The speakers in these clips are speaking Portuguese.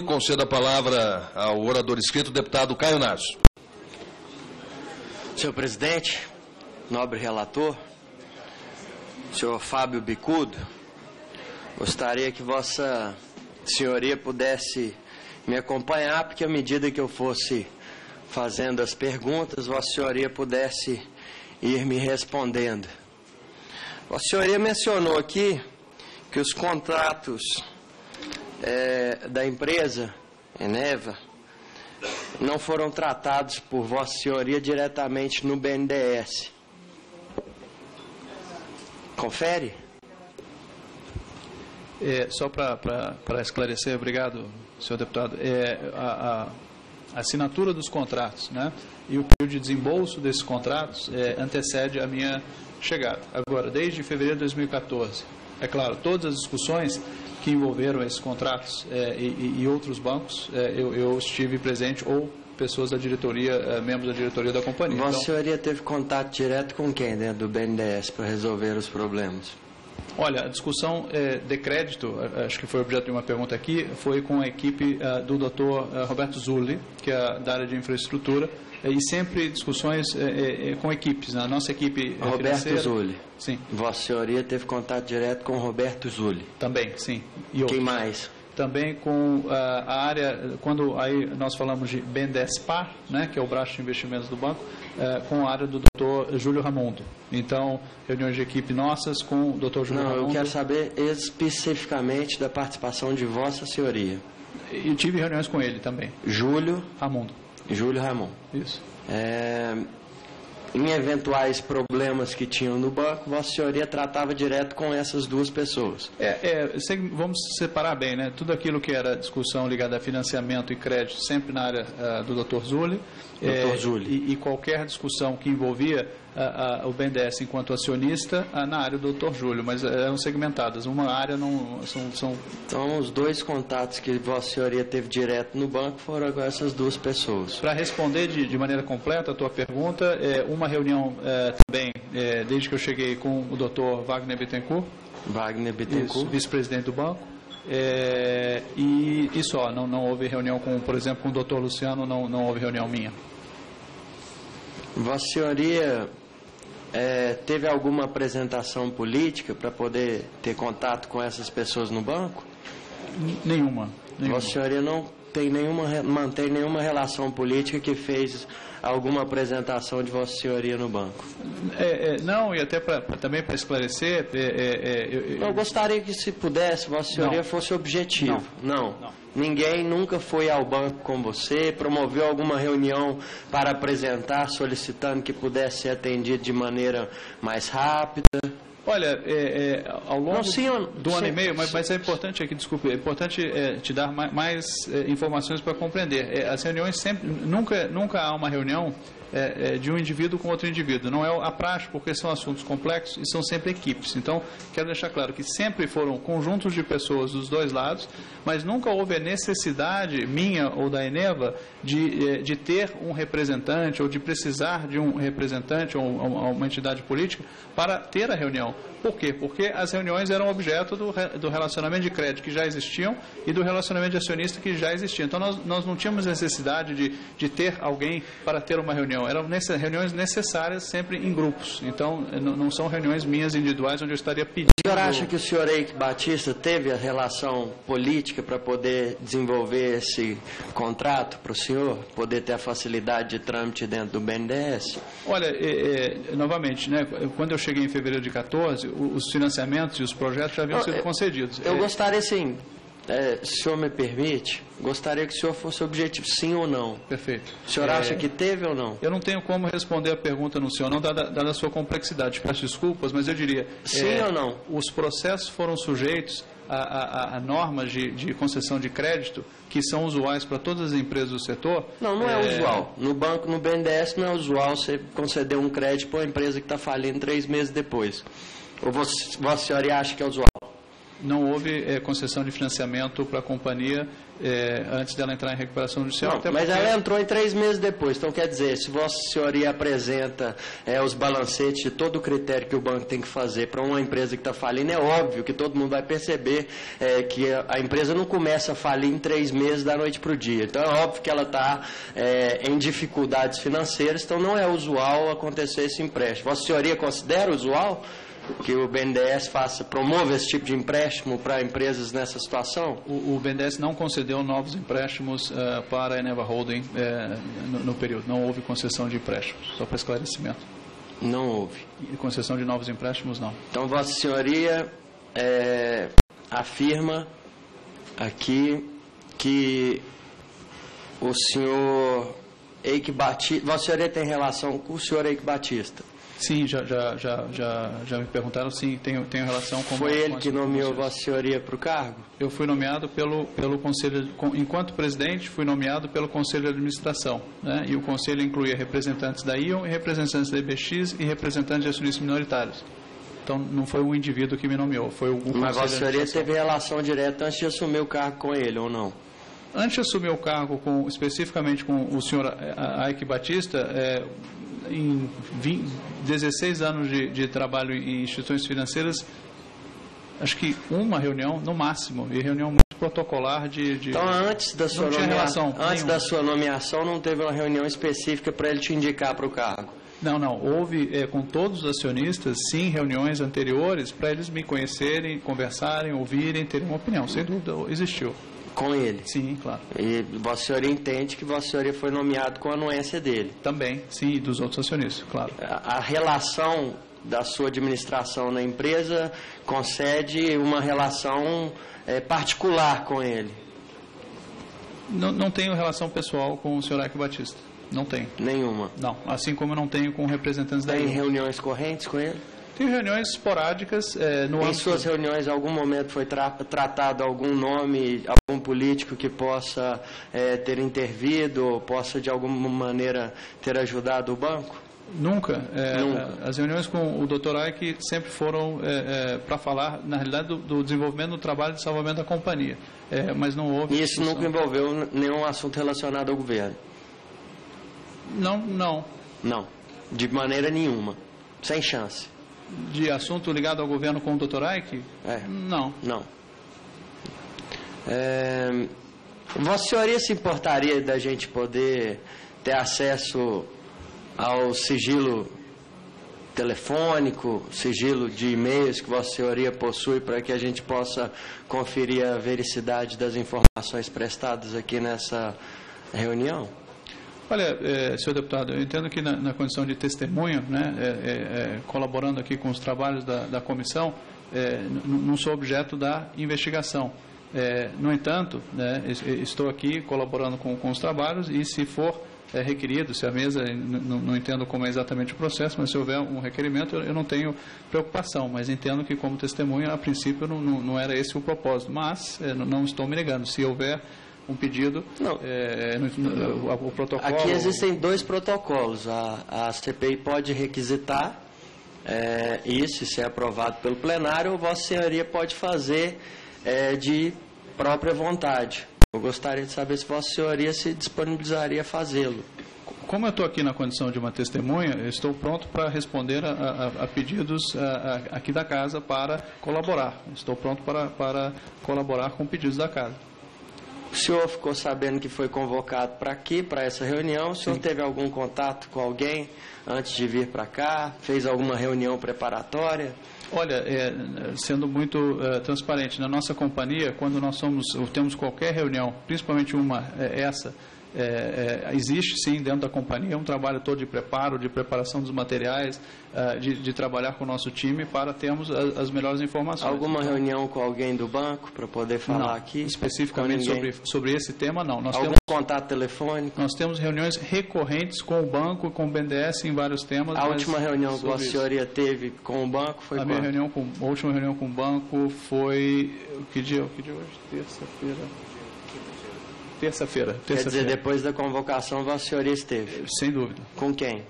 Concedo a palavra ao orador inscrito, o deputado Caio Nasso. Senhor presidente, nobre relator, senhor Fábio Bicudo, gostaria que vossa senhoria pudesse me acompanhar, porque à medida que eu fosse fazendo as perguntas, vossa senhoria pudesse ir me respondendo. Vossa senhoria mencionou aqui que os contratos da empresa Eneva não foram tratados por vossa senhoria diretamente no BNDES. Confere? Só para esclarecer, obrigado, senhor deputado, a assinatura dos contratos, né, e o período de desembolso desses contratos antecede a minha chegada. Agora, desde fevereiro de 2014, é claro, todas as discussões que envolveram esses contratos e outros bancos, eu estive presente, ou pessoas da diretoria, membros da diretoria da companhia. Vossa senhoria teve contato direto com quem dentro do BNDES para resolver os problemas? Olha, a discussão de crédito, acho que foi objeto de uma pergunta aqui, foi com a equipe do Dr. Roberto Zulli, que é da área de infraestrutura, e sempre discussões com equipes. A nossa equipe Roberto Zulli. Sim. Vossa senhoria teve contato direto com Roberto Zulli. Também, sim. E quem mais? Também com a área, quando aí nós falamos de BNDESPAR, né, que é o braço de investimentos do banco, com a área do Dr. Júlio Ramundo. Então, reuniões de equipe nossas com o Dr. Júlio Ramundo. Não, eu quero saber especificamente da participação de vossa senhoria. E tive reuniões com ele também. Júlio Ramundo. Júlio Ramundo. Isso. Em eventuais problemas que tinham no banco, vossa senhoria tratava direto com essas duas pessoas. Vamos separar bem, né? Tudo aquilo que era discussão ligada a financiamento e crédito, sempre na área do Dr. Zulli. Dr. Zulli. E qualquer discussão que envolvia o BNDES enquanto acionista, na área do Dr. Júlio, mas eram segmentadas. Uma área não são... Então, os dois contatos que vossa senhoria teve direto no banco foram com essas duas pessoas. Para responder de maneira completa a tua pergunta, uma reunião também, desde que eu cheguei, com o Dr. Wagner Bittencourt. Wagner Bittencourt. Vice-presidente do banco. E só, não houve reunião com, por exemplo, com o Dr. Luciano, não houve reunião minha. Vossa senhoria teve alguma apresentação política para poder ter contato com essas pessoas no banco? Nenhuma. Vossa senhoria não tem mantém nenhuma relação política que fez alguma apresentação de vossa senhoria no banco? Não, e até também para esclarecer... Eu gostaria que, se pudesse, vossa senhoria fosse objetivo. Não. Ninguém nunca foi ao banco com você, promoveu alguma reunião para apresentar, solicitando que pudesse ser atendido de maneira mais rápida? Olha, ao longo do ano e meio, mas é importante aqui, desculpe, é importante te dar mais informações para compreender. As reuniões sempre, nunca há uma reunião de um indivíduo com outro indivíduo. Não é a praxe, porque são assuntos complexos e são sempre equipes. Então, quero deixar claro que sempre foram conjuntos de pessoas dos dois lados, mas nunca houve a necessidade minha ou da Eneva de ter um representante ou de precisar de um representante ou uma entidade política para ter a reunião. Por quê? Porque as reuniões eram objeto do relacionamento de crédito que já existiam e do relacionamento de acionista que já existia. Então, nós não tínhamos necessidade de ter alguém para ter uma reunião. Eram reuniões necessárias sempre em grupos. Então, não são reuniões minhas individuais onde eu estaria pedindo... O senhor acha que o senhor Eike Batista teve a relação política para poder desenvolver esse contrato para o senhor? Poder ter a facilidade de trâmite dentro do BNDES? Olha, novamente, né, quando eu cheguei em fevereiro de 2014, os financiamentos e os projetos já haviam sido concedidos. Eu gostaria, sim, se o senhor me permite, gostaria que o senhor fosse objetivo, sim ou não. Perfeito. O senhor acha que teve ou não? Eu não tenho como responder a pergunta no sim ou não, dada a sua complexidade. Peço desculpas, mas eu diria... Sim ou não? Os processos foram sujeitos a normas de concessão de crédito que são usuais para todas as empresas do setor. Não é usual. No banco, no BNDES, não é usual você conceder um crédito para uma empresa que está falindo 3 meses depois. Ou vossa senhora acha que é usual? Não houve concessão de financiamento para a companhia antes dela entrar em recuperação judicial. Não, mas ela entrou em 3 meses depois. Então, quer dizer, se Vossa Senhoria apresenta os balancetes de todo o critério que o banco tem que fazer para uma empresa que está falindo, é óbvio que todo mundo vai perceber que a empresa não começa a falir em 3 meses da noite para o dia. Então, é óbvio que ela está em dificuldades financeiras, então não é usual acontecer esse empréstimo. Vossa Senhoria considera usual que o BNDES promova esse tipo de empréstimo para empresas nessa situação? O BNDES não concedeu novos empréstimos para a Eneva Holding no período. Não houve concessão de empréstimos, só para esclarecimento. Não houve. E concessão de novos empréstimos, não. Então, Vossa Senhoria afirma aqui que o senhor Eike Batista... Vossa Senhoria tem relação com o senhor Eike Batista? Sim, já me perguntaram, sim, tenho relação com... Foi ele que nomeou Vossa Senhoria para o cargo? Eu fui nomeado pelo Conselho, enquanto presidente, fui nomeado pelo Conselho de Administração, né? E o Conselho incluía representantes da ION, representantes da IBX e representantes de acionistas minoritários. Então, não foi um indivíduo que me nomeou, foi o Conselho. Mas Vossa Senhoria teve relação direta antes de assumir o cargo com ele, ou não? Antes de assumir o cargo especificamente com o senhor Eike Batista, em 16 anos de trabalho em instituições financeiras, acho que uma reunião, no máximo, e reunião muito protocolar Então, antes da sua nomeação, não teve uma reunião específica para ele te indicar para o cargo? Não. Houve, com todos os acionistas, sim, reuniões anteriores para eles me conhecerem, conversarem, ouvirem, terem uma opinião. Sem dúvida, existiu. Com ele? Sim, claro. E Vossa Senhoria entende que Vossa Senhoria foi nomeado com a anuência dele? Também, sim, e dos outros acionistas, claro. A relação da sua administração na empresa concede uma relação particular com ele? Não tenho relação pessoal com o senhor Eike Batista. Não tenho. Nenhuma? Não, assim como eu não tenho com representantes da ION. Tem reuniões correntes com ele? Tem reuniões esporádicas. Em suas reuniões, em algum momento foi tratado algum nome, algum político que possa ter intervido, ou possa de alguma maneira ter ajudado o banco? Nunca. Nunca. As reuniões com o Dr. Eike sempre foram para falar, na realidade, do desenvolvimento do trabalho de salvamento da companhia. Mas não houve... E isso nunca envolveu nenhum assunto relacionado ao governo? Não. Não. De maneira nenhuma. Sem chance. De assunto ligado ao governo com o Dr. Eike? Não. Vossa Senhoria se importaria da gente poder ter acesso ao sigilo telefônico, sigilo de e-mails que Vossa Senhoria possui para que a gente possa conferir a vericidade das informações prestadas aqui nessa reunião? Olha, senhor deputado, eu entendo que na condição de testemunho, né, colaborando aqui com os trabalhos da comissão, não sou objeto da investigação. No entanto, né, estou aqui colaborando com os trabalhos e, se for requerido, se a mesa, não entendo como é exatamente o processo, mas se houver um requerimento, eu não tenho preocupação, mas entendo que, como testemunha, a princípio não era esse o propósito, mas não estou me negando. Se houver um pedido, o protocolo... Aqui existem 2 protocolos. A CPI pode requisitar isso, se é aprovado pelo plenário, ou Vossa Senhoria pode fazer de própria vontade. Eu gostaria de saber se Vossa Senhoria se disponibilizaria a fazê-lo. Como eu estou aqui na condição de uma testemunha, eu estou pronto para responder a pedidos aqui da Casa para colaborar. Estou pronto para colaborar com pedidos da Casa. O senhor ficou sabendo que foi convocado para aqui, para essa reunião? O senhor teve algum contato com alguém antes de vir para cá? Fez alguma reunião preparatória? Olha, sendo muito transparente, na nossa companhia, quando nós temos qualquer reunião, principalmente existe sim dentro da companhia um trabalho todo de preparo, de preparação dos materiais, de trabalhar com o nosso time para termos as melhores informações. Alguma reunião com alguém do banco para poder falar aqui? Especificamente sobre esse tema, não. Algum contato telefônico? Nós temos reuniões recorrentes com o banco e com o BNDES em vários temas. A última reunião que a senhoria teve com o banco foi quando? A última reunião com o banco foi... Que dia hoje? Terça-feira. Quer dizer, depois da convocação, Vossa Senhoria esteve? Sem dúvida. Com quem?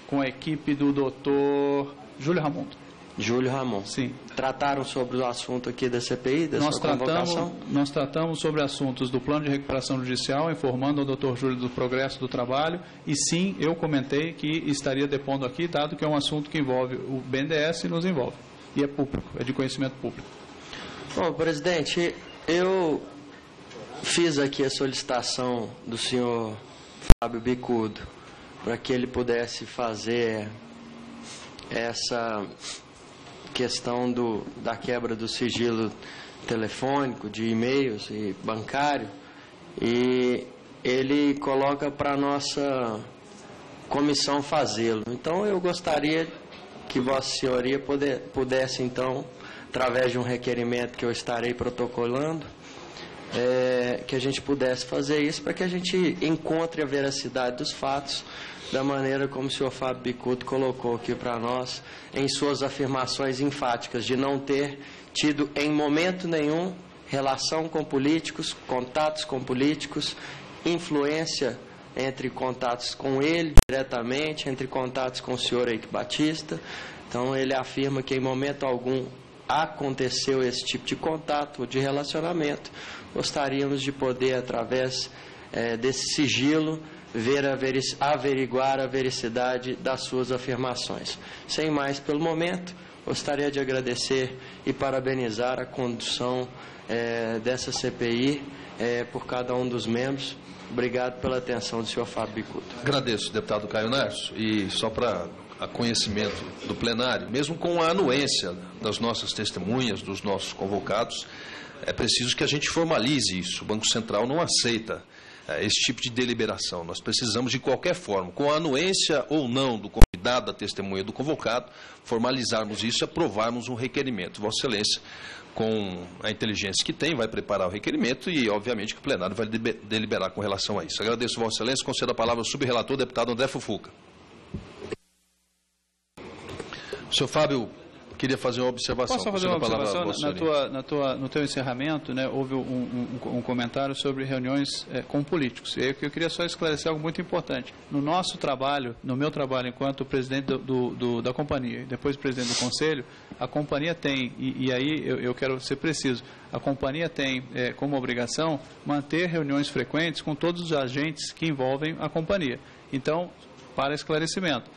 Com a equipe do doutor Júlio Ramundo. Júlio Ramon. Sim. Trataram sobre o assunto aqui da CPI, da sua convocação? Nós tratamos sobre assuntos do plano de recuperação judicial, informando ao Dr. Júlio do progresso do trabalho, e sim, eu comentei que estaria depondo aqui, dado que é um assunto que envolve o BNDES e nos envolve. E é público, é de conhecimento público. Bom, presidente, eu fiz aqui a solicitação do senhor Fábio Bicudo para que ele pudesse fazer essa questão da quebra do sigilo telefônico, de e-mails e bancário, e ele coloca para a nossa comissão fazê-lo. Então, eu gostaria que Vossa Senhoria pudesse, então, através de um requerimento que eu estarei protocolando, que a gente pudesse fazer isso para que a gente encontre a veracidade dos fatos da maneira como o senhor Fábio Bicudo colocou aqui para nós em suas afirmações enfáticas de não ter tido em momento nenhum relação com políticos, contatos com políticos, influência entre contatos com ele diretamente, entre contatos com o senhor Eike Batista. Então ele afirma que em momento algum aconteceu esse tipo de contato ou de relacionamento. Gostaríamos de poder, através desse sigilo, averiguar a vericidade das suas afirmações. Sem mais pelo momento, gostaria de agradecer e parabenizar a condução dessa CPI por cada um dos membros. Obrigado pela atenção do senhor Fábio Bicudo. Agradeço, deputado Caio Nerso, e só para conhecimento do plenário, mesmo com a anuência das nossas testemunhas, dos nossos convocados, é preciso que a gente formalize isso. O Banco Central não aceita esse tipo de deliberação. Nós precisamos, de qualquer forma, com a anuência ou não do convidado, da testemunha do convocado, formalizarmos isso e aprovarmos um requerimento. Vossa Excelência, com a inteligência que tem, vai preparar o requerimento e, obviamente, que o plenário vai deliberar com relação a isso. Agradeço, Vossa Excelência. Concedo a palavra ao subrelator, deputado André Fufuca. Senhor Fábio, queria fazer uma observação. Posso fazer uma observação? No teu encerramento, né, houve um comentário sobre reuniões com políticos. E aí eu queria só esclarecer algo muito importante. No nosso trabalho, no meu trabalho enquanto presidente da companhia e depois presidente do conselho, a companhia tem, e aí eu quero ser preciso, a companhia tem como obrigação manter reuniões frequentes com todos os agentes que envolvem a companhia. Então, para esclarecimento,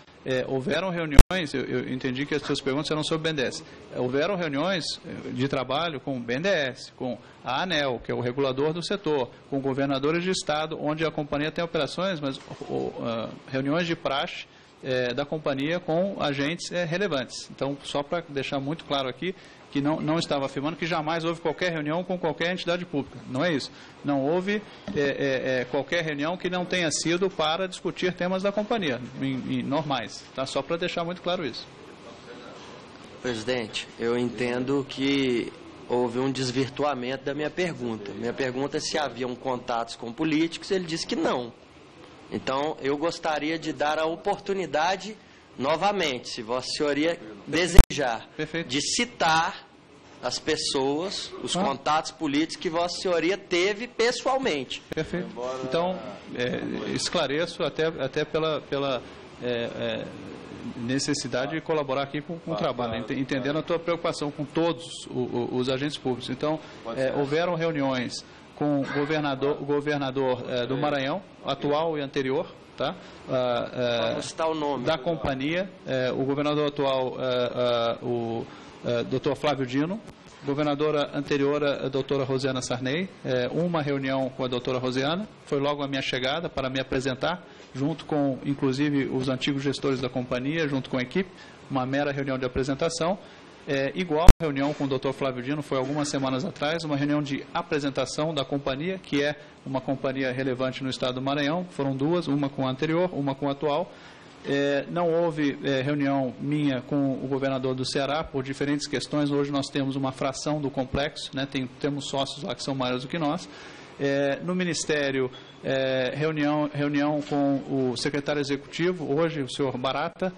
houveram reuniões, eu entendi que as suas perguntas eram sobre o BNDES. Houveram reuniões de trabalho com o BNDES, com a ANEEL, que é o regulador do setor, com governadores de estado, onde a companhia tem operações, mas reuniões de praxe da companhia com agentes relevantes. Então, só para deixar muito claro aqui, que não estava afirmando que jamais houve qualquer reunião com qualquer entidade pública. Não é isso. Não houve qualquer reunião que não tenha sido para discutir temas da companhia, normais. Tá? Só para deixar muito claro isso. Presidente, eu entendo que houve um desvirtuamento da minha pergunta. Minha pergunta é se haviam contatos com políticos, ele disse que não. Então, eu gostaria de dar a oportunidade novamente, se Vossa Senhoria desejar, Perfeito. De citar as pessoas, os contatos políticos que Vossa Senhoria teve pessoalmente. Perfeito. Então, esclareço até pela necessidade de colaborar aqui com o trabalho, entendendo a tua preocupação com todos os agentes públicos. Então, houveram reuniões com o governador do Maranhão, atual e anterior, tá? Vamos citar o nome da companhia, o governador atual, o Dr. Flávio Dino, governadora anterior, a doutora Rosiana Sarney, uma reunião com a doutora Rosiana, foi logo a minha chegada para me apresentar, junto com, inclusive, os antigos gestores da companhia, junto com a equipe, uma mera reunião de apresentação. Igual a reunião com o Dr. Flávio Dino foi algumas semanas atrás, uma reunião de apresentação da companhia, que é uma companhia relevante no estado do Maranhão. Foram duas, uma com a anterior, uma com a atual. Não houve reunião minha com o governador do Ceará por diferentes questões. Hoje nós temos uma fração do complexo, né? Temos sócios lá que são maiores do que nós. No Ministério, reunião com o secretário executivo, hoje o senhor Barata,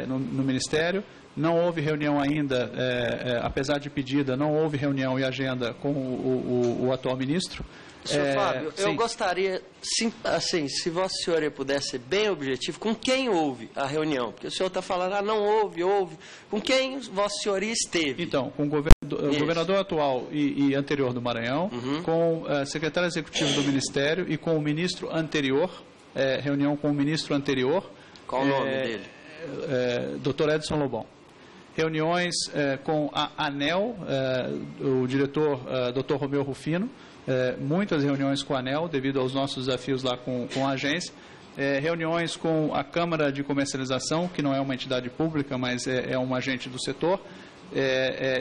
no Ministério. Não houve reunião ainda, apesar de pedida, não houve reunião e agenda com o atual ministro. Senhor Fábio, eu gostaria, assim, se Vossa Senhoria pudesse ser bem objetivo, com quem houve a reunião? Porque o senhor está falando, não houve. Com quem Vossa Senhoria esteve? Então, com o governador atual e anterior do Maranhão, com o secretário executivo do Ministério e com o ministro anterior, reunião com o ministro anterior. Qual o nome dele? Dr. Edson Lobão. Reuniões com a ANEEL, o diretor Dr. Romeu Rufino, muitas reuniões com a ANEEL, devido aos nossos desafios lá com a agência, reuniões com a Câmara de Comercialização, que não é uma entidade pública, mas é um agente do setor,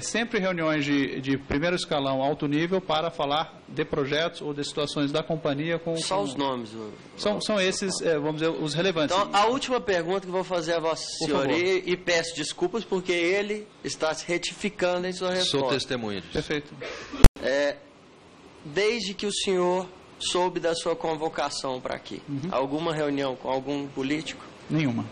sempre reuniões de primeiro escalão, alto nível, para falar de projetos ou de situações da companhia. Só os nomes. São esses, vamos dizer, os relevantes. Então, a última pergunta que vou fazer a Vossa Senhoria, e peço desculpas porque ele está se retificando em sua resposta. Sou testemunha disso. Perfeito. Desde que o senhor soube da sua convocação para aqui, alguma reunião com algum político? Nenhuma.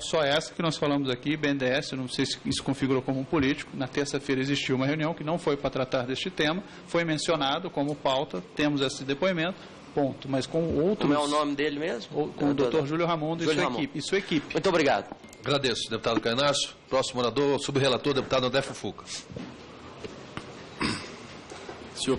Só essa que nós falamos aqui, BNDES, eu não sei se isso configurou como um político. Na terça-feira existiu uma reunião que não foi para tratar deste tema, foi mencionado como pauta, temos esse depoimento, ponto. Mas com outros... Como é o nome dele mesmo? Com o Dr. Júlio Ramundo e sua equipe. Muito obrigado. Agradeço, deputado Caio Inácio. Próximo orador, subrelator, deputado André Fufuca. Senhor